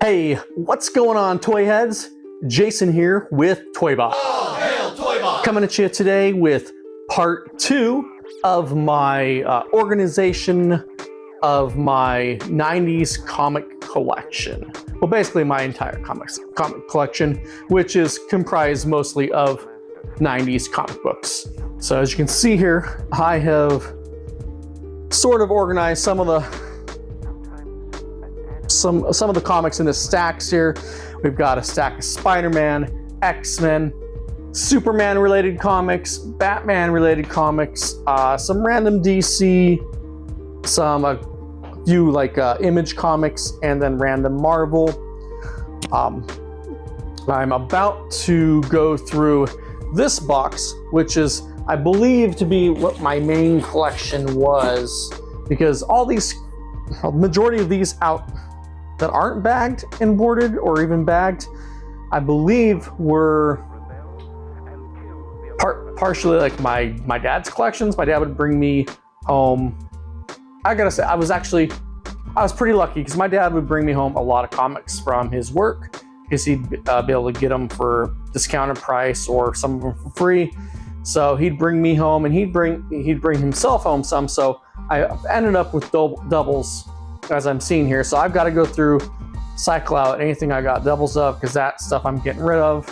Hey, what's going on, toy heads? Jason here with ToyBot. Oh, hail ToyBot! Coming at you today with part 2 of my organization of my 90s comic collection. Well, basically my entire comic collection, which is comprised mostly of 90s comic books. So as you can see here, I have sort of organized some of the comics into stacks here. We've got a stack of Spider-Man, X-Men, Superman related comics, Batman related comics, some random DC, some a few like Image comics, and then random Marvel. I'm about to go through this box, which is, I believe, to be what my main collection was, because all these, majority of these out that aren't bagged and boarded or even bagged, I believe were partially like my dad's collections. My dad would bring me home. I gotta say, I was pretty lucky because my dad would bring me home a lot of comics from his work because he'd be able to get them for discounted price or some of them for free. So he'd bring me home and he'd bring himself home some. So I ended up with doubles, as I'm seeing here. So I've got to go through, cycle out anything I got doubles of, because that stuff I'm getting rid of.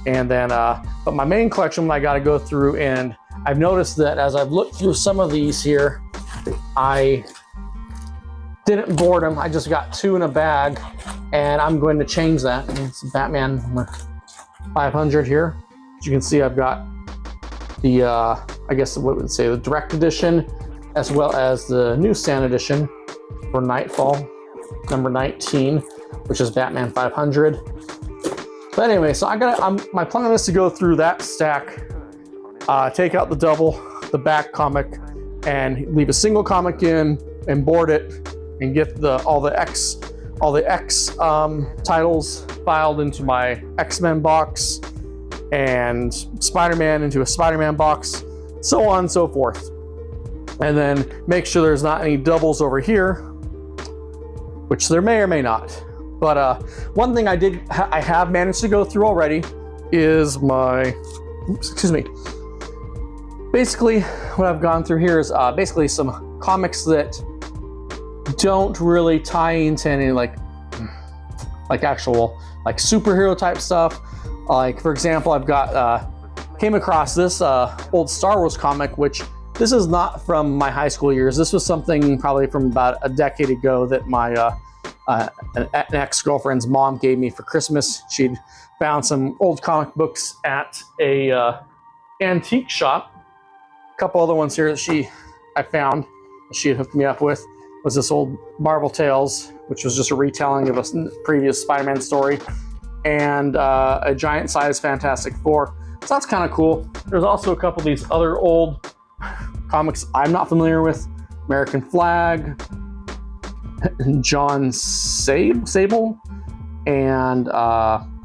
And then, but my main collection I got to go through, and I've noticed that as I've looked through some of these here, I didn't board them. I just got 2 in a bag, and I'm going to change that. And it's Batman 500 here. As you can see, I've got the, I guess what would say, the direct edition, as well as the newsstand edition for Nightfall, number 19, which is Batman 500. But anyway, so my plan is to go through that stack, take out the double, the back comic, and leave a single comic in and board it, and get all the X titles filed into my X-Men box, and Spider-Man into a Spider-Man box, so on and so forth. And then make sure there's not any doubles over here, which there may or may not. But one thing I have managed to go through already is my, basically what I've gone through here is basically some comics that don't really tie into any like actual like superhero type stuff. Like, for example, I've got came across this old Star Wars comic, which this is not from my high school years. This was something probably from about a decade ago that my an ex-girlfriend's mom gave me for Christmas. She'd found some old comic books at a antique shop. A couple other ones here that I found that she had hooked me up with was this old Marvel Tales, which was just a retelling of a previous Spider-Man story, and a giant size Fantastic Four. So that's kind of cool. There's also a couple of these other old comics I'm not familiar with. American Flag, John Sable, and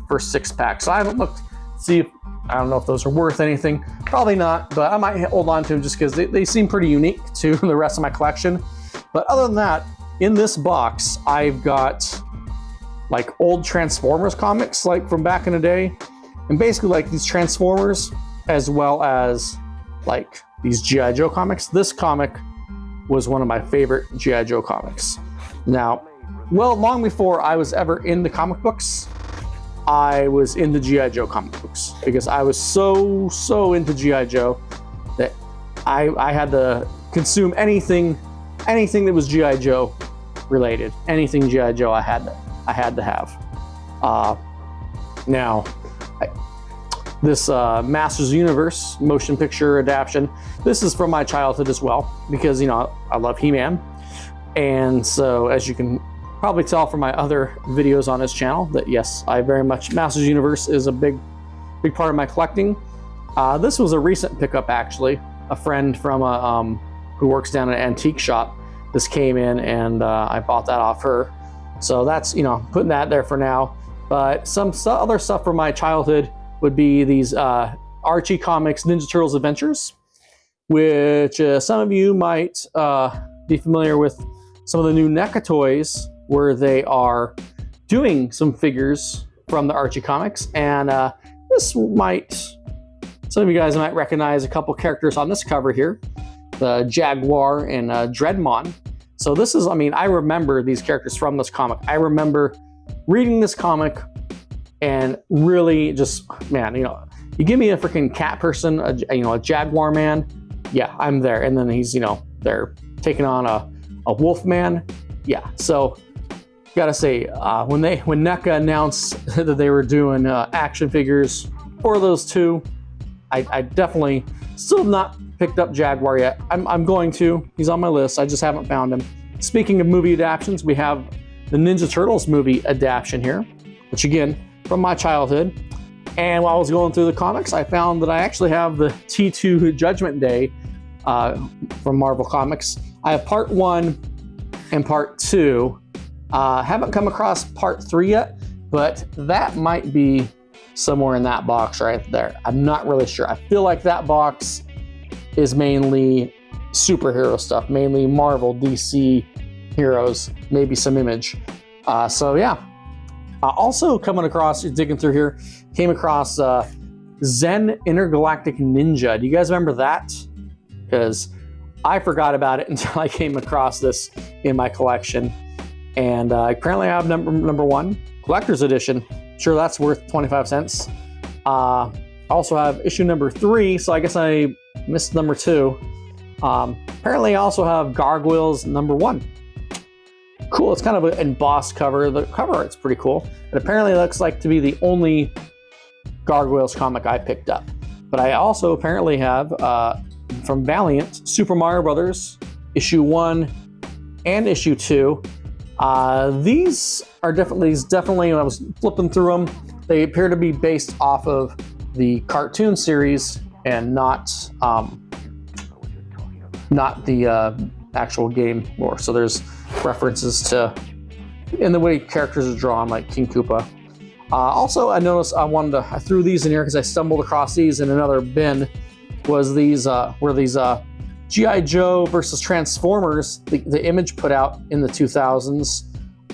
First Six Pack. So I haven't looked, I don't know if those are worth anything. Probably not, but I might hold on to them just because they seem pretty unique to the rest of my collection. But other than that, in this box, I've got like old Transformers comics, like from back in the day, and basically like these Transformers, as well as like these G.I. Joe comics. This comic was one of my favorite G.I. Joe comics. Now, well, long before I was ever in the comic books, I was in the G.I. Joe comic books, because I was so into G.I. Joe that I had to consume anything that was G.I. Joe related. Anything G.I. Joe I had to have. Now, this Masters of the Universe motion picture adaptation, this is from my childhood as well, because, you know, I love He-Man. And so, as you can probably tell from my other videos on this channel, that yes, Masters of the Universe is a big part of my collecting. This was a recent pickup, actually. A friend from who works down at an antique shop, this came in, and I bought that off her. So that's, you know, putting that there for now. But some other stuff from my childhood would be these Archie Comics Ninja Turtles Adventures, which some of you might be familiar with some of the new NECA toys, where they are doing some figures from the Archie comics, and this might, some of you guys might recognize a couple characters on this cover here, the Jaguar and Dreadmon. So this is, I mean, I remember these characters from this comic. I remember reading this comic and really just, man, you know, you give me a freaking cat person, a Jaguar man, yeah, I'm there. And then he's, you know, they're taking on a wolf man. Yeah, so gotta say, when NECA announced that they were doing action figures for those two, I definitely still not picked up Jaguar yet. I'm going to. He's on my list. I just haven't found him. Speaking of movie adaptations, we have the Ninja Turtles movie adaptation here, which again, from my childhood. And while I was going through the comics, I found that I actually have the T2 Judgment Day from Marvel Comics. I have part 1 and part 2. Haven't come across part 3 yet, but that might be somewhere in that box right there. I'm not really sure. I feel like that box is mainly superhero stuff, mainly Marvel, DC heroes, maybe some Image. So yeah. Also coming across, digging through here, came across Zen Intergalactic Ninja. Do you guys remember that? Because I forgot about it until I came across this in my collection. And currently I have number 1, collector's edition. Sure, that's worth 25 cents. I also have issue number 3, so I guess I missed number 2. Apparently I also have Gargoyles number 1. Cool, it's kind of an embossed cover. The cover art's pretty cool. It apparently looks like to be the only Gargoyles comic I picked up. But I also apparently have, from Valiant, Super Mario Brothers, issue 1 and issue 2. These are definitely, when I was flipping through them, they appear to be based off of the cartoon series and not the actual game lore. So there's references to, in the way characters are drawn, like King Koopa. Also, I noticed I threw these in here because I stumbled across these in another bin. Was these G.I. Joe versus Transformers, the Image put out in the 2000s.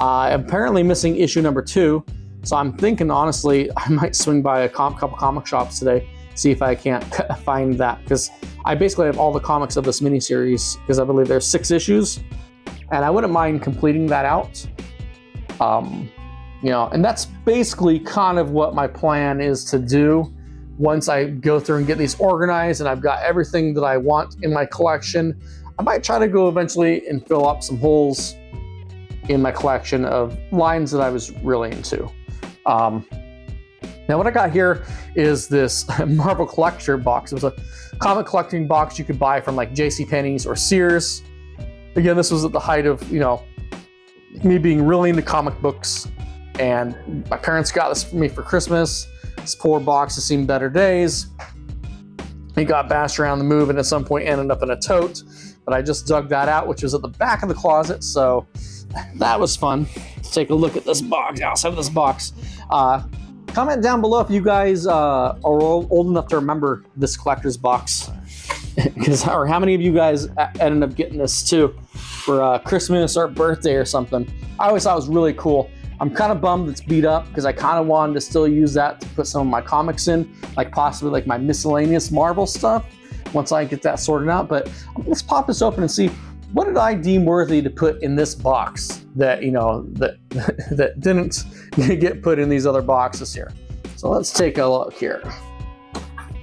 Apparently missing issue number 2. So I'm thinking, honestly, I might swing by a couple comic shops today, see if I can't find that. Because I basically have all the comics of this miniseries, because I believe there's 6 issues. And I wouldn't mind completing that out. You know, and that's basically kind of what my plan is to do. Once I go through and get these organized and I've got everything that I want in my collection, I might try to go eventually and fill up some holes in my collection of lines that I was really into. Now what I got here is this Marvel Collector box. It was a comic collecting box you could buy from like JCPenney's or Sears. Again, this was at the height of, you know, me being really into comic books, and my parents got this for me for Christmas. This poor box has seen better days. It got bashed around the move and at some point ended up in a tote, but I just dug that out, which was at the back of the closet, so that was fun. Let's take a look at this box. Outside of this box. Comment down below if you guys are old enough to remember this collector's box. Or how many of you guys ended up getting this too for Christmas or birthday or something. I always thought it was really cool. I'm kind of bummed it's beat up because I kind of wanted to still use that to put some of my comics in, like possibly like my miscellaneous Marvel stuff once I get that sorted out. But let's pop this open and see, what did I deem worthy to put in this box that, you know, that didn't get put in these other boxes here. So let's take a look here.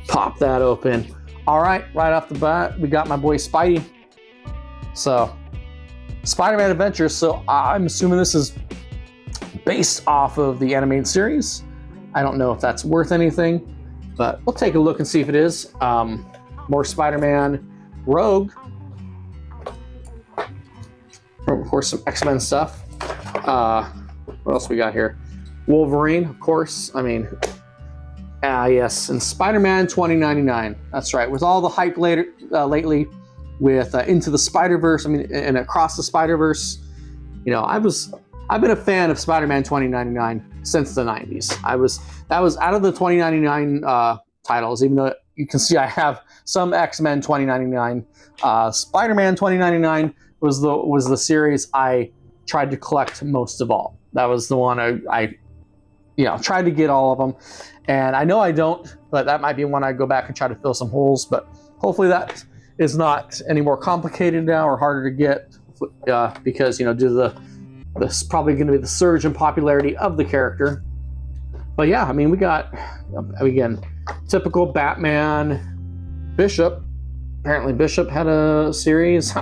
Pop that open. All right, right off the bat, we got my boy Spidey. So, Spider-Man Adventures. So I'm assuming this is based off of the animated series. I don't know if that's worth anything, but we'll take a look and see if it is. More Spider-Man, Rogue. Of course, some X-Men stuff. What else we got here? Wolverine, of course. I mean, yes, and Spider-Man 2099. That's right. With all the hype lately with Into the Spider-Verse, I mean, and Across the Spider-Verse, you know, I've been a fan of Spider-Man 2099 since the 90s. That was out of the 2099 titles, even though you can see I have some X-Men 2099. Spider-Man 2099 was the series I tried to collect most of all. That was the one I tried to get all of them. And I know I don't, but that might be one I go back and try to fill some holes. But hopefully that is not any more complicated now or harder to get because, due to this probably going to be the surge in popularity of the character. But yeah, I mean, we got, again, typical Batman Bishop. Apparently Bishop had a series,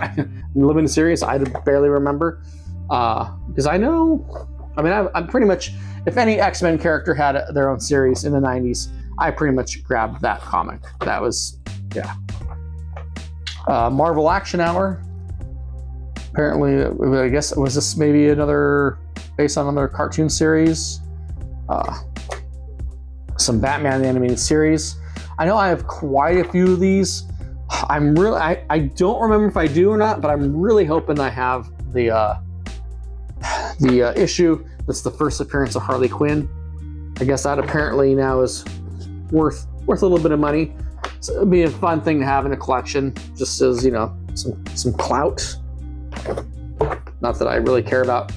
limited series. I barely remember. Because I'm pretty much, if any X-Men character had their own series in the 90s, I pretty much grabbed that comic. That was, yeah. Marvel Action Hour. Apparently, I guess, was this maybe another, based on another cartoon series? Some Batman the Animated Series. I know I have quite a few of these. I don't remember if I do or not, but I'm really hoping I have the issue that's the first appearance of Harley Quinn. I guess that apparently now is worth a little bit of money. So it'd be a fun thing to have in a collection, just as some clout. Not that I really care about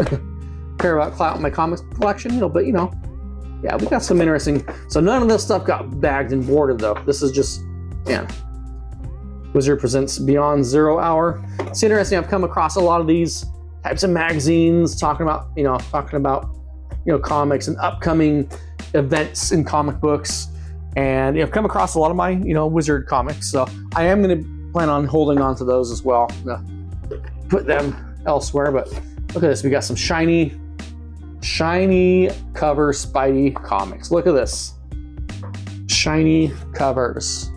clout in my comics collection, but yeah, we got some interesting. So none of this stuff got bagged and boarded though. This is just, man. Wizard presents Beyond Zero Hour. It's interesting. I've come across a lot of these types of magazines talking about comics and upcoming events in comic books, and I've come across a lot of my Wizard comics. So I am going to plan on holding on to those as well. Put them elsewhere, but look at this. We got some shiny cover Spidey comics. Look at this. Shiny covers.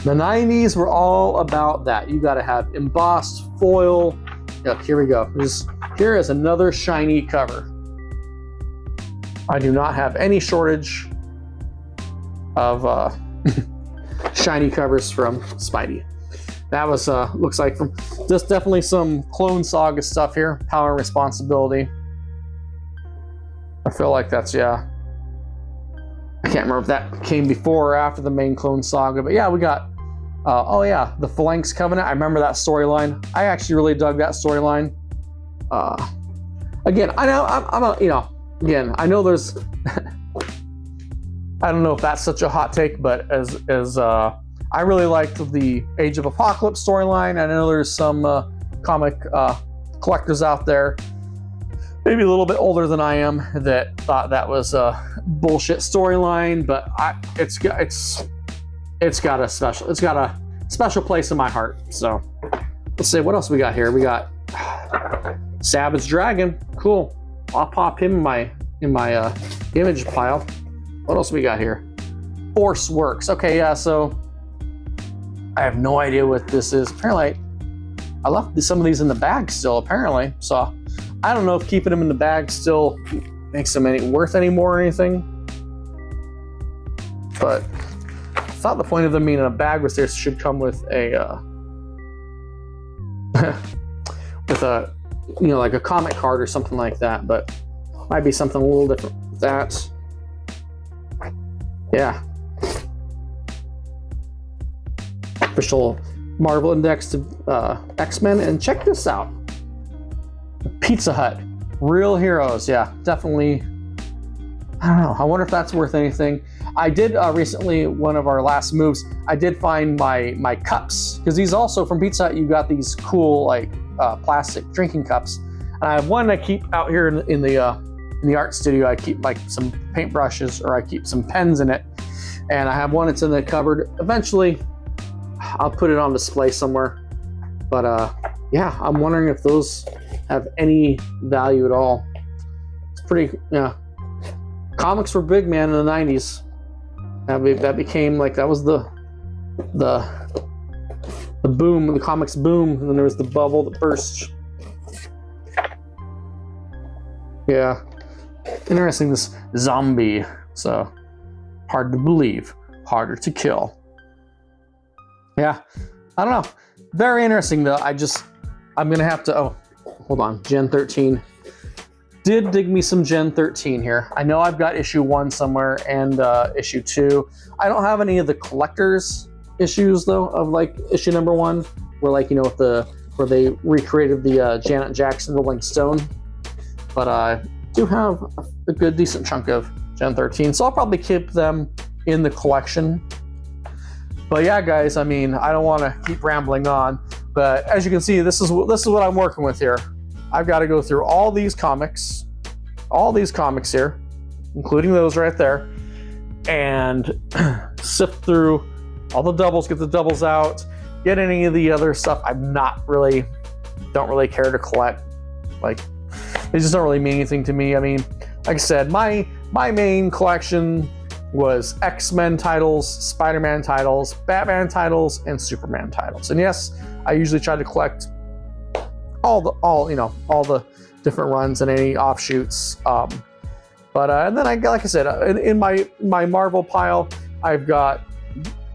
The 90s were all about that. You got to have embossed foil. Look, here we go. Here is another shiny cover. I do not have any shortage of shiny covers from Spidey. That was, looks like from just definitely some Clone Saga stuff here. Power and Responsibility. I feel like that's, yeah. I can't remember if that came before or after the main Clone Saga, but yeah, we got, the Phalanx Covenant. I remember that storyline. I actually really dug that storyline. Again, I know, again, I know there's, I don't know if that's such a hot take, but as I really liked the Age of Apocalypse storyline. I know there's some comic collectors out there, maybe a little bit older than I am, that thought that was a bullshit storyline, but it's got a special place in my heart. So let's see what else we got here. We got Savage Dragon. Cool. I'll pop him in my image pile. What else we got here? Force Works. Okay, yeah. So I have no idea what this is. Apparently, I left some of these in the bag still. Apparently, so I don't know if keeping them in the bag still makes them worth any more or anything. But I thought the point of them being in a bag was there should come with a like a comic card or something like that. But might be something a little different with that. Yeah. Official Marvel Index to X-Men, and check this out. Pizza Hut, Real Heroes. Yeah, definitely. I don't know. I wonder if that's worth anything. I did recently, one of our last moves, I did find my cups, because these also from Pizza Hut, you got these cool plastic drinking cups. And I have one I keep out here in the art studio. I keep like some paintbrushes, or I keep some pens in it, and I have one that's in the cupboard. Eventually, I'll put it on display somewhere. But yeah, I'm wondering if those have any value at all. It's pretty, yeah. Comics were big, man, in the 90s. That became like, that was the boom, the comics boom, and then there was the bubble that burst. Yeah. Interesting, this zombie. So, hard to believe, harder to kill. Yeah, I don't know. Very interesting, though. I'm going to have to, hold on, Gen 13. Did dig me some Gen 13 here. I know I've got issue 1 somewhere and issue 2. I don't have any of the collector's issues, though, of like issue number 1, where like, where they recreated the Janet Jackson Rolling Stone. But do have a good, decent chunk of Gen 13, so I'll probably keep them in the collection. But yeah, guys, I mean, I don't want to keep rambling on, but as you can see, this is what I'm working with here. I've got to go through all these comics here, including those right there, and sift through all the doubles, get the doubles out, get any of the other stuff don't really care to collect. Like, it just don't really mean anything to me. I mean, like I said, my main collection was X-Men titles, Spider-Man titles, Batman titles, and Superman titles. And yes, I usually try to collect all the different runs and any offshoots. And then like I said, in my Marvel pile, I've got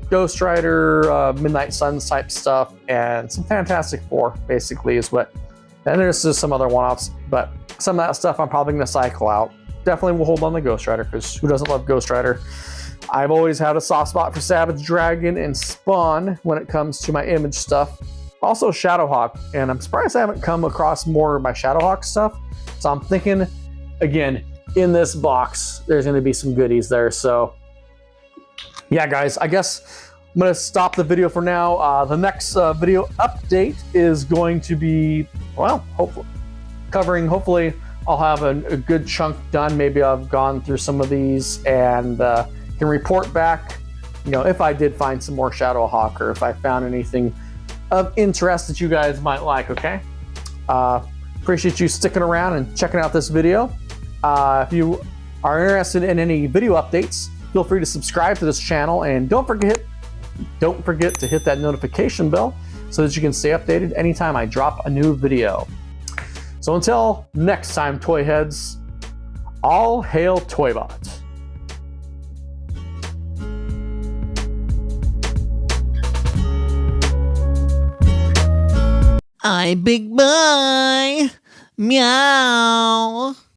Ghost Rider, Midnight Suns type stuff, and some Fantastic Four, basically, is what. And there's just some other one-offs, but some of that stuff I'm probably going to cycle out. Definitely will hold on to Ghost Rider, because who doesn't love Ghost Rider? I've always had a soft spot for Savage Dragon and Spawn when it comes to my Image stuff. Also Shadowhawk, and I'm surprised I haven't come across more of my Shadowhawk stuff. So I'm thinking, again, in this box, there's going to be some goodies there. So yeah, guys, I guess I'm going to stop the video for now. The next video update is going to be, well, hopefully I'll have a good chunk done. Maybe I've gone through some of these and can report back, if I did find some more Shadowhawk or if I found anything of interest that you guys might like, okay? Appreciate you sticking around and checking out this video. If you are interested in any video updates, feel free to subscribe to this channel, and don't forget to hit that notification bell so that you can stay updated anytime I drop a new video. So until next time, toy heads, all hail ToyBot. Big boy. Meow.